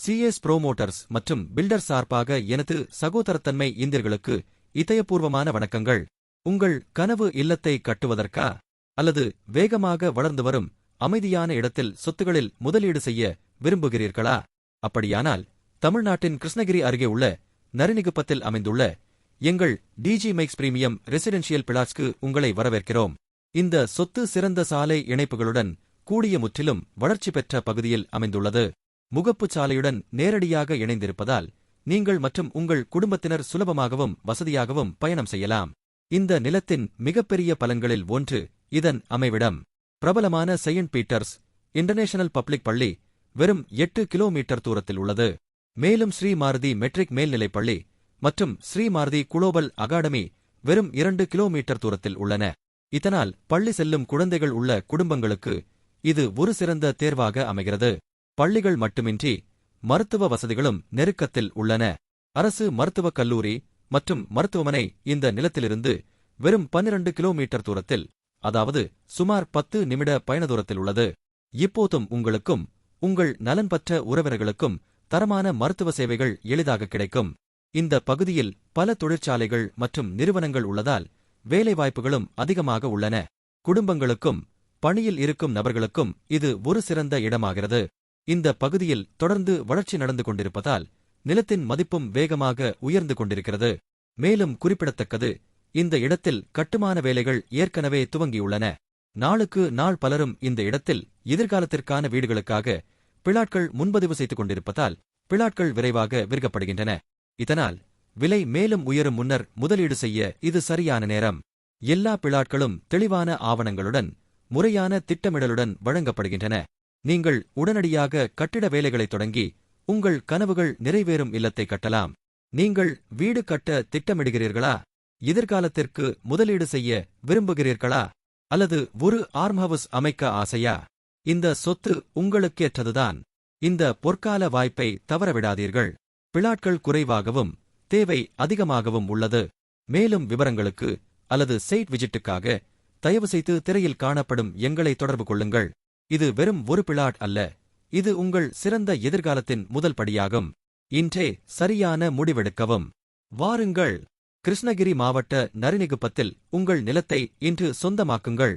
CS புரோமோட்டர்ஸ் மற்றும் filter சார்பாக எனது சகோதரத்தன்மை இந்தியர்களுக்கு இதயபூர்வமான வணக்கங்கள். உங்கள் கனவு இல்லத்தை கட்டுவதற்கா அல்லது வேகமாக வளர்ந்து வரும் அமைதியான இடத்தில் சொத்துகளில் முதலீடு செய்ய விரும்புகிறீர்களா? அப்படியானால் தமிழ்நாட்டின் கிருஷ்ணகிரி அருகே உள்ள நரினிகுப்பத்தில் அமைந்துள்ள எங்கள் டிஜி மைக்ஸ் பிரீமியம் ரெசிடென்ஷியல் பிளாட்ஸ்க்கு உங்களை வரவேற்கிறோம். இந்த சொத்து சிறந்த சாலை இணைப்புகளுடன் கூடிய முற்றிலும் வளர்ச்சி பெற்ற பகுதியில் அமைந்துள்ளது. முகப்புச் சாலையுடன் நேரடியாக இணைந்திருப்பதால் நீங்கள் மற்றும் உங்கள் குடும்பத்தினர் சுலபமாகவும் வசதியாகவும் பயணம் செய்யலாம். இந்த நிலத்தின் மிகப்பெரிய பலன்களில் ஒன்று இதன் அமைவிடம். பிரபலமான செயின்ட் பீட்டர்ஸ் இன்டர்நேஷனல் பப்ளிக் பள்ளி வெறும் 8 கிலோமீட்டர் தூரத்தில் உள்ளது. மேலும் ஸ்ரீ மாருதி மெட்ரிக் மேல்நிலைப் பள்ளி மற்றும் ஸ்ரீ மாருதி குளோபல் அகாடமி வெறும் 2 கிலோமீட்டர் தூரத்தில் உள்ளன. இதனால் பள்ளி செல்லும் குழந்தைகள் உள்ள குடும்பங்களுக்கு இது ஒரு சிறந்த தேர்வாக அமைகிறது. பள்ளிகள் மட்டுமின்றி மருத்துவ வசதிகளும் நெருக்கத்தில் உள்ளன. அரசு மருத்துவக் கல்லூரி மற்றும் மருத்துவமனை இந்த நிலத்திலிருந்து வெறும் 12 கிலோமீட்டர் தூரத்தில், அதாவது சுமார் 10 நிமிட பயண தூரத்தில் உள்ளது. இப்போதும் உங்களுக்கும் உங்கள் நலன் பெற்ற உறவினர்களுக்கும் தரமான மருத்துவ சேவைகள் எளிதாக கிடைக்கும். இந்த பகுதியில் பல தொழிற்சாலைகள் மற்றும் நிறுவனங்கள் உள்ளதால் வேலைவாய்ப்புகளும் அதிகமாக உள்ளன. குடும்பங்களுக்கும் பணியில் இருக்கும் நபர்களுக்கும் இது ஒரு சிறந்த இடமாகிறது. இந்த பகுதியில் தொடர்ந்து வளர்ச்சி நடந்து கொண்டிருப்பதால் நிலத்தின் மதிப்பும் வேகமாக உயர்ந்து கொண்டிருக்கிறது. மேலும் குறிப்பிடத்தக்கது, இந்த இடத்தில் கட்டுமான வேலைகள் ஏற்கனவே துவங்கியுள்ளன. நாளுக்கு நாள் பலரும் இந்த இடத்தில் எதிர்காலத்திற்கான வீடுகளுக்காக பிளாட்கள் முன்பதிவு செய்து கொண்டிருப்பதால் பிளாட்கள் விரைவாக விற்கப்படுகின்றன. இதனால் விலை மேலும் உயரும் முன்னர் முதலீடு செய்ய இது சரியான நேரம். எல்லா பிளாட்களும் தெளிவான ஆவணங்களுடன் முறையான திட்டமிடலுடன் வழங்கப்படுகின்றன. நீங்கள் உடனடியாக கட்டிட வேலைகளை தொடங்கி உங்கள் கனவுகள் நிறைவேறும் இல்லத்தை கட்டலாம். நீங்கள் வீடு கட்ட திட்டமிடுகிறீர்களா? எதிர்காலத்திற்கு முதலீடு செய்ய விரும்புகிறீர்களா? அல்லது ஒரு ஆர்ம்ஹவுஸ் அமைக்க ஆசையா? இந்த சொத்து உங்களுக்கேற்றதுதான். இந்த பொற்கால வாய்ப்பை தவறவிடாதீர்கள். பிளாட்கள் குறைவாகவும் தேவை அதிகமாகவும் உள்ளது. மேலும் விவரங்களுக்கு அல்லது சைட் விசிட்டுக்காக தயவுசெய்து திரையில் காணப்படும் எங்களை தொடர்பு கொள்ளுங்கள். இது வெறும் ஒரு பிளாட் அல்ல, இது உங்கள் சிறந்த எதிர்காலத்தின் முதல் படியாகும். இன்றே சரியான முடிவெடுக்கவும். வாருங்கள், கிருஷ்ணகிரி மாவட்ட நரினிகுப்பத்தில் உங்கள் நிலத்தை இன்று சொந்தமாக்குங்கள்.